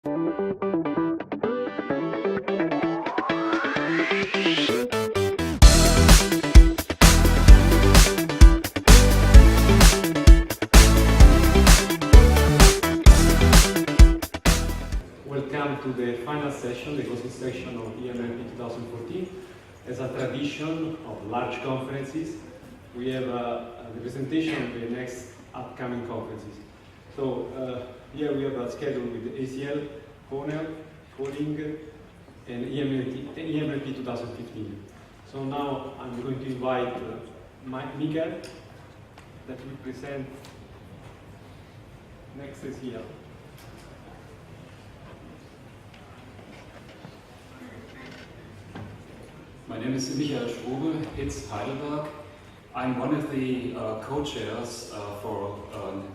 Welcome to the final session, the closing session of EMLP 2014. As a tradition of large conferences, we have the presentation of the next upcoming conferences. So here we have a schedule with ACL, Cornell, Calling, and EMLP 2015. So now I'm going to invite Miguel that will present next ACL. My name is Michael Strube, HITS Heidelberg. I'm one of the co-chairs for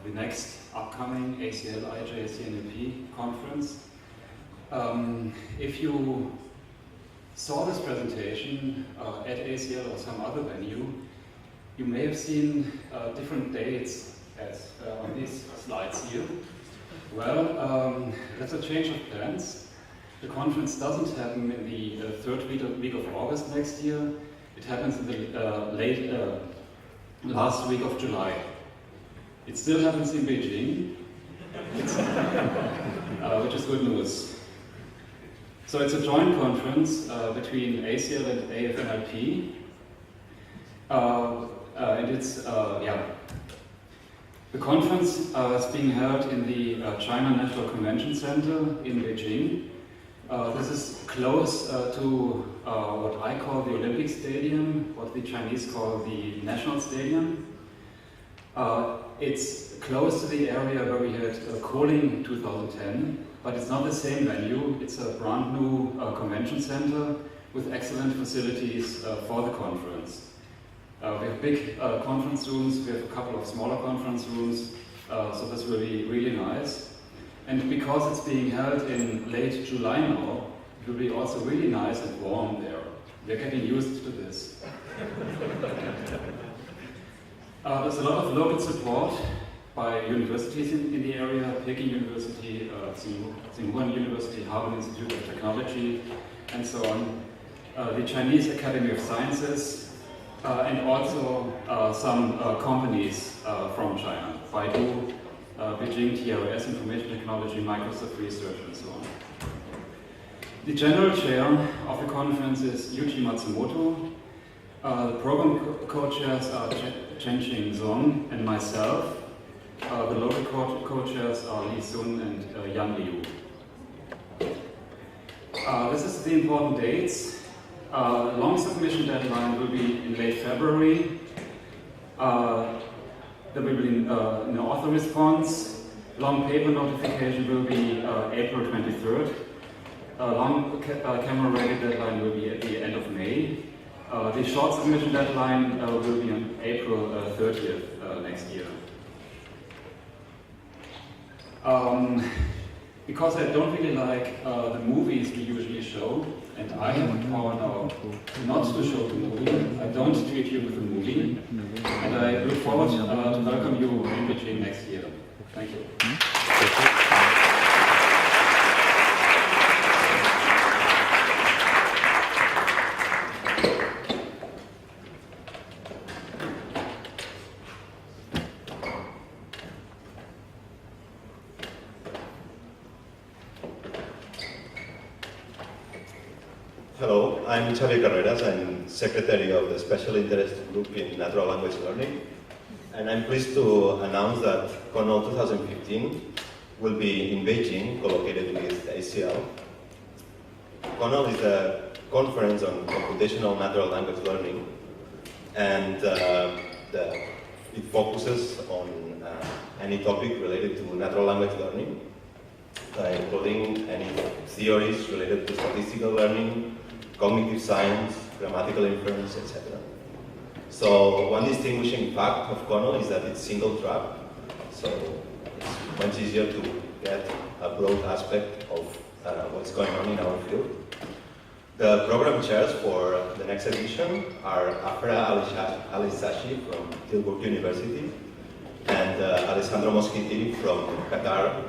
the next upcoming ACL IJ CNAP conference. If you saw this presentation at ACL or some other venue, you may have seen different dates as on these slides here. Well, that's a change of plans. The conference doesn't happen in the third week of August next year. It happens in the last week of July. It still happens in Beijing, which is good news. So it's a joint conference between ACL and AFNLP. And it's, the conference is being held in the China National Convention Center in Beijing. This is close to what I call the Olympic Stadium, what the Chinese call the National Stadium. It's close to the area where we had Calling in 2010, but it's not the same venue. It's a brand new convention center with excellent facilities for the conference. We have big conference rooms, we have a couple of smaller conference rooms, so this will be really nice. And because it's being held in late July now, it will be also really nice and warm there. We're getting used to this. There's a lot of local support by universities in the area, Peking University, Tsinghua University, Harbin Institute of Technology, and so on. The Chinese Academy of Sciences, and also some companies from China, Baidu, Beijing TRS, Information Technology, Microsoft Research, and so on. The general chair of the conference is Yuji Matsumoto. The program co-chairs are Chen-Ching Song and myself. The local co-chairs are Li Sun and Yan Liu. This is the important dates. Long submission deadline will be in late February. There will be an author response. Long paper notification will be April 23rd. Long camera ready deadline will be at the end of May. The short submission deadline will be on April 30th next year. Because I don't really like the movies we usually show, and I have a power now not to show the movie, I don't treat you with a movie, and I look forward to welcome you in Beijing next year. Thank you. Hello, I'm Xavier Carreras. I'm Secretary of the Special Interest Group in Natural Language Learning. And I'm pleased to announce that CONOL 2015 will be in Beijing, co-located with ACL. CONOL is a conference on computational natural language learning, and it focuses on any topic related to natural language learning, including any theories related to statistical learning, cognitive science, grammatical inference, etc. So one distinguishing fact of CONOL is that it's single track, so it's much easier to get a broad aspect of what's going on in our field. The program chairs for the next edition are Afra Alisashi from Tilburg University and Alessandro Moschiti from Qatar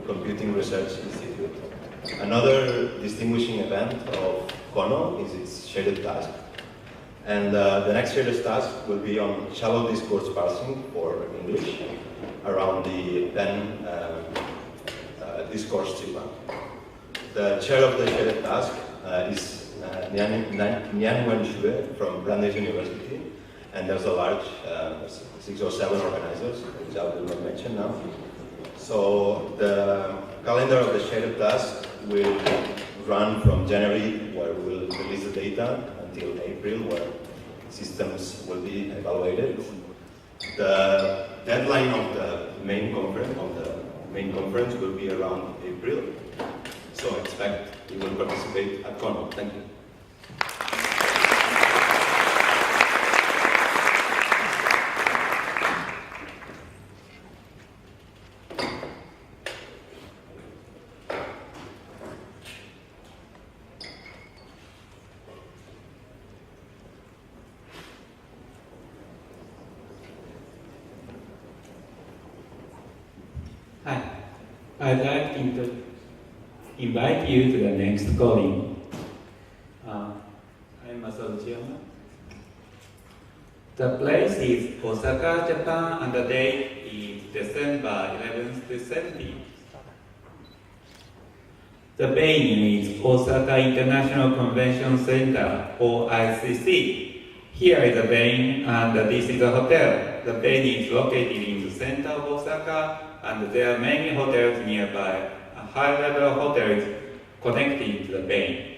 Computing Research Institute. Another distinguishing event of Kono is its shared task. And the next shared task will be on shallow discourse parsing for English around the Penn discourse schema. The chair of the shared task is Nian Wen Xue from Brandeis University, and there's a large 6 or 7 organizers, which I will not mention now. So the calendar of the shared task will run from January, where we'll release the data, until April, where systems will be evaluated. The deadline of the main conference will be around April. So expect you will participate at Kono. Thank you. Hi, I'd like to invite you to the next calling. I'm Masaru Chiyama. The place is Osaka, Japan, and the date is December 11th to 17th. The venue is Osaka International Convention Center, or ICC. Here is the venue, and this is the hotel. The venue is located in the center of Osaka, and there are many hotels nearby, high-level hotels connecting to the venue.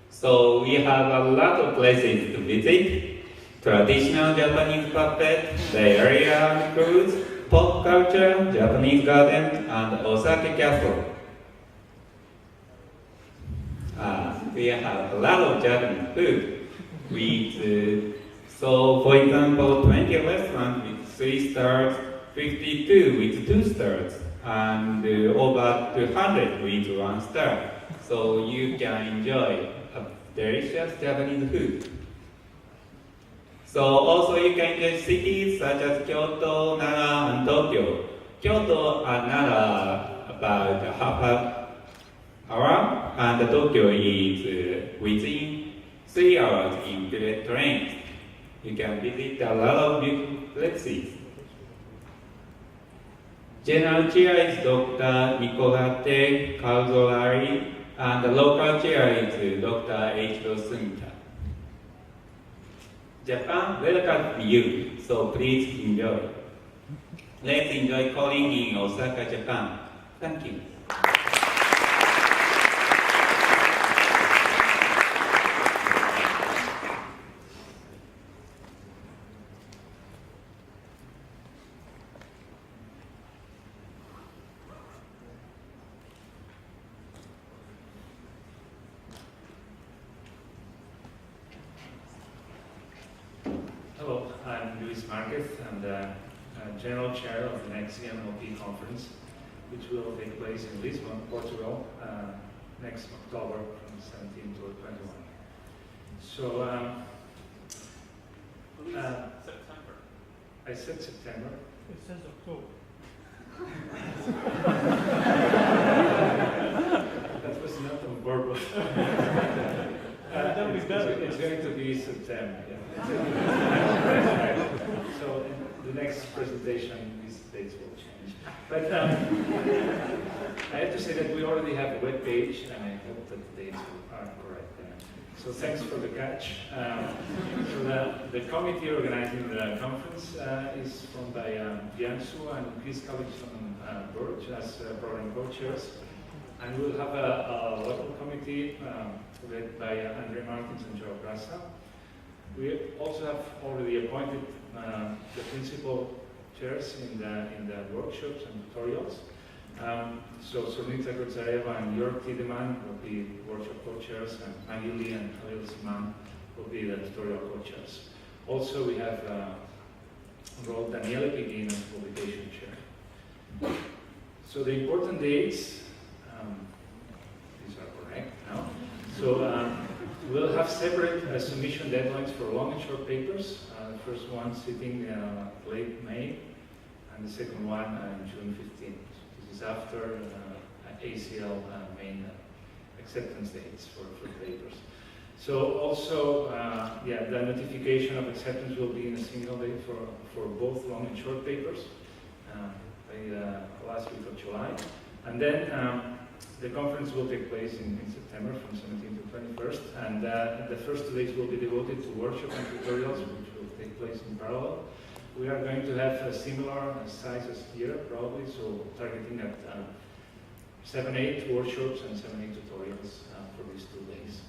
So we have a lot of places to visit. Traditional Japanese puppet, the area includes pop culture, Japanese garden, and Osaka Castle. We have a lot of Japanese food. So for example, 20 restaurants with 3 stars, 52 with 2 stars, and over 200 with 1 star. So you can enjoy a delicious Japanese food. So also you can enjoy cities such as Kyoto, Nara, and Tokyo. Kyoto and Nara about half an hour, and Tokyo is within 3 hours in bullet trains. You can visit a lot of beautiful places. General chair is Dr. Nicolate Calzolari, and the local chair is Dr. Eiichiro Sumita. Japan welcomes you, so please enjoy. Let's enjoy calling in Osaka, Japan. Thank you. Hello, I'm Luis Marquez. I'm the General Chair of the next CMOP conference, which will take place in Lisbon, Portugal, next October from 17 to 21. So, September. I said September. It says October. That was not on purpose. It's going to be September. Yeah. So the next presentation, these dates will change. But I have to say that we already have a web page, and I hope that the dates are correct. So thanks for the catch. So the committee organizing the conference is formed by Jiangsu and Chris Collison-Birch as program co-chairs. And we'll have a local committee led by Andre Martins and Joe Grassa. We also have already appointed the principal chairs in the workshops and tutorials. So Sonita Gotzareva and Jörg Tiedemann will be workshop co-chairs, and Maggie Lee and Khalil Siman will be the tutorial co-chairs. Also, we have enrolled Daniele Pighin as publication chair. So the important dates, these are correct now. So we'll have separate submission deadlines for long and short papers. The first one sitting late May, and the second one June 15th. This is after 8 ACL main acceptance dates for papers. So also, yeah, the notification of acceptance will be in a single day for both long and short papers by last week of July. And then the conference will take place in September from 17th to 21st. And the first 2 days will be devoted to workshop and tutorials, which will take place in parallel. We are going to have a similar size as here, probably, so targeting at 7-8 workshops and 7-8 tutorials for these 2 days.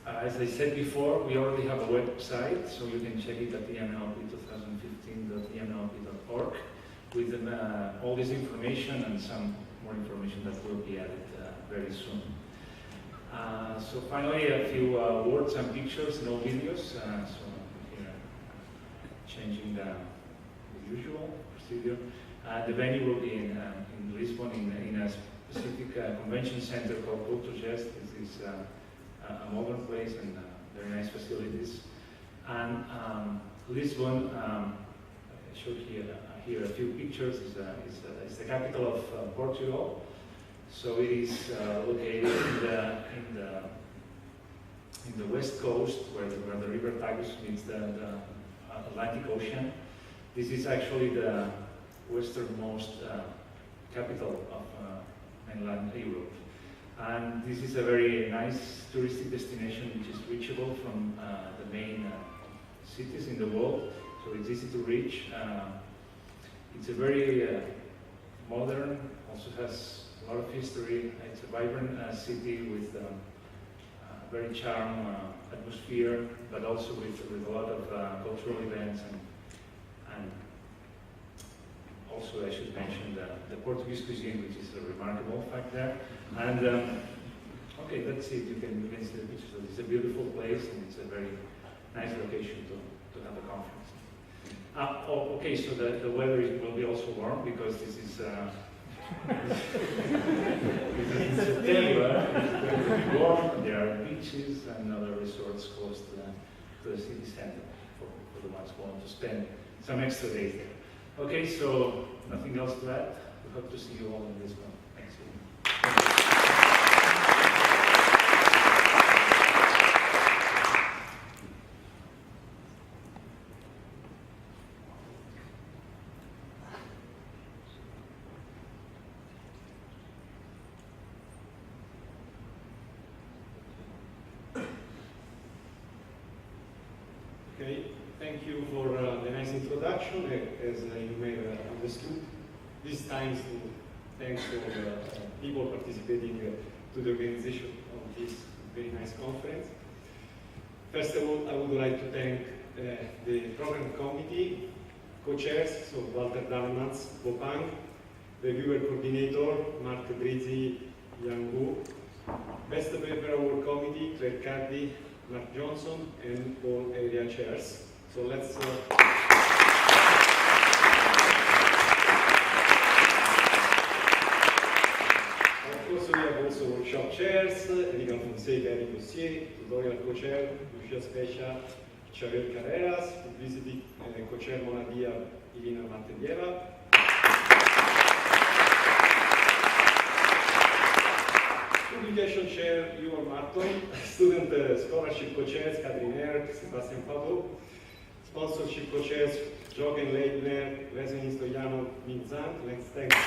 As I said before, we already have a website, so you can check it at emlp2015.emlp.org with all this information and some more information that will be added very soon. So finally, a few words and pictures, no videos. So here, changing the usual procedure. The venue will be in Lisbon in a specific convention center called Culturgest. This is a modern place and very nice facilities. And Lisbon, I showed here a few pictures. It's the capital of Portugal. So it is located in the west coast, where the river Tagus meets the Atlantic Ocean. This is actually the westernmost capital of mainland Europe. And this is a very nice touristic destination which is reachable from the main cities in the world, so it's easy to reach. It's a very modern, also has a lot of history. It's a vibrant city with a very charming atmosphere, but also with a lot of cultural events and also I should mention the Portuguese cuisine, which is a remarkable fact there. And okay, that's it. You can see the pictures. It's a beautiful place and it's a very nice location to have a conference. Okay, so the weather will be also warm because this is in September. It's going to be warm. There are beaches and other resorts close to the city center for the ones who want to spend some extra days there. Okay, so nothing else to add. We hope to see you all in Lisbon next week. Okay, thank you for the nice introduction. As you may have understood, this time to thanks to people participating to the organization of this very nice conference. First of all, I would like to thank the program committee, co-chairs, so Walter Dalmans, Bopang, the viewer coordinator, Mark Brizzi, Yang Wu, Best Paper Award Committee, Claire Cardi, Mark Johnson, and all area chairs. So let's of course, we have also workshop chairs, Enrico Fonseca, Eric Rossier, tutorial co-chair, Lucia Specia, Xavier Carreras, publicity co-chair Mona Dia, Irina Martelieva. Publication chair, Yuval Marton, student scholarship co-chairs, Katrin Erk, Sebastian Pablo, sponsorship co-chairs, Jochen Leitner, Leslie Stoyanov, Minzant. Let's thank them.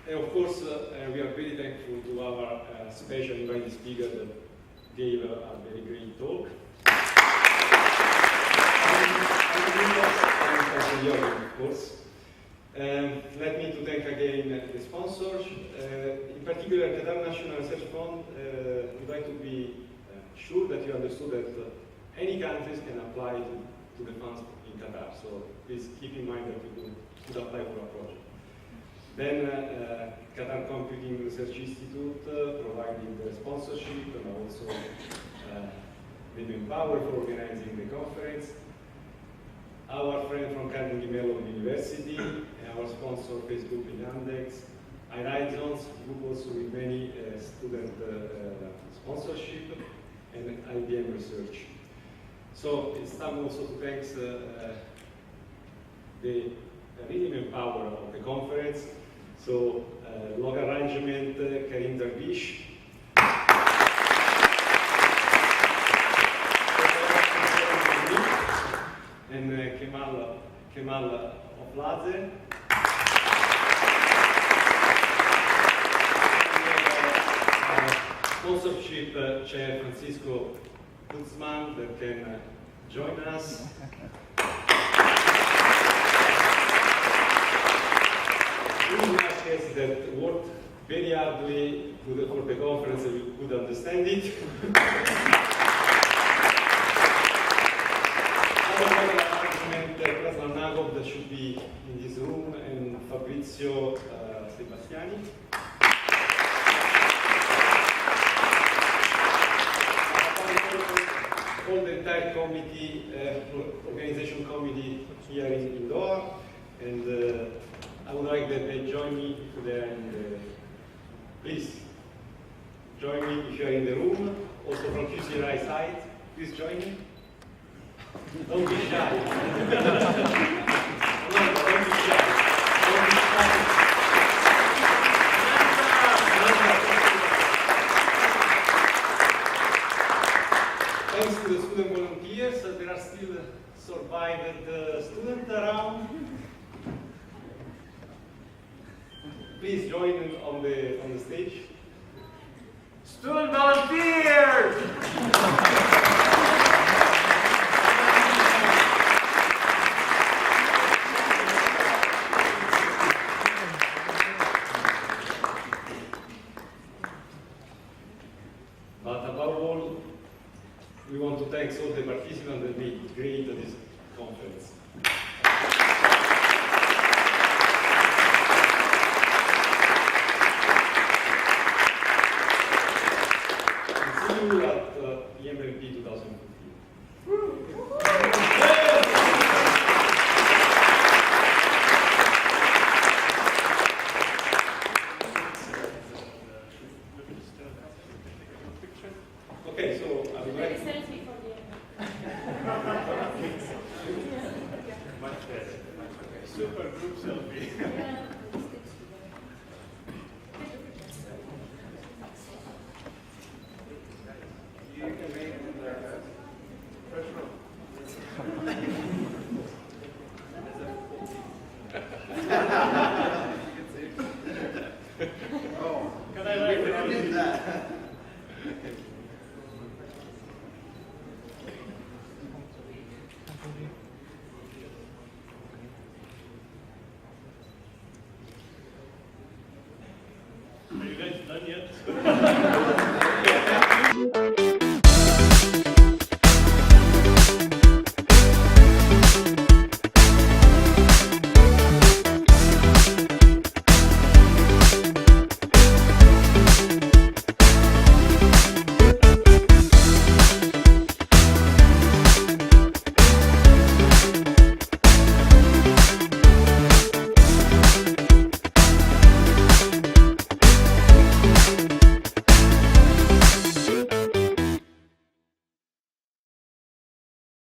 And of course, we are very thankful to our special invited speaker that gave a very great talk. And of course. Let me to thank again the sponsors. In particular, the Qatar National Research Fund would like to be sure that you understood that any countries can apply to the funds in Qatar. So please keep in mind that you could apply for a project. Then Qatar Computing Research Institute providing the sponsorship and also the power for organizing the conference. Our friend from Carnegie Mellon University, and our sponsor Facebook and Yandex, iRightsons, group also with many student sponsorship, and IBM Research. So it's time also to thank the rhythm and power of the conference. So, log arrangement, Karim Darwish. And Kemal Ofladze. Sponsorship Chair Francisco Guzman that can join us. In my case that worked very hardly for the conference, and you could understand it. Krasnal Nagov that should be in this room, and Fabrizio Sebastiani. All the entire committee, organization committee here in Doha, and I would like that they join me if they are in the, please join me if you are in the room. Also from QCRI side, please join me. Don't be shy. No, don't be shy. Don't be shy. Thanks to the student volunteers, there are still survived students around. Please join on the stage. Student volunteers! But above all, we want to thank all the participants that made great this conference. See you at EMLP 2015. Okay, so I would like super group selfie. You can make first row. Oh, can I like that? Are you guys done yet?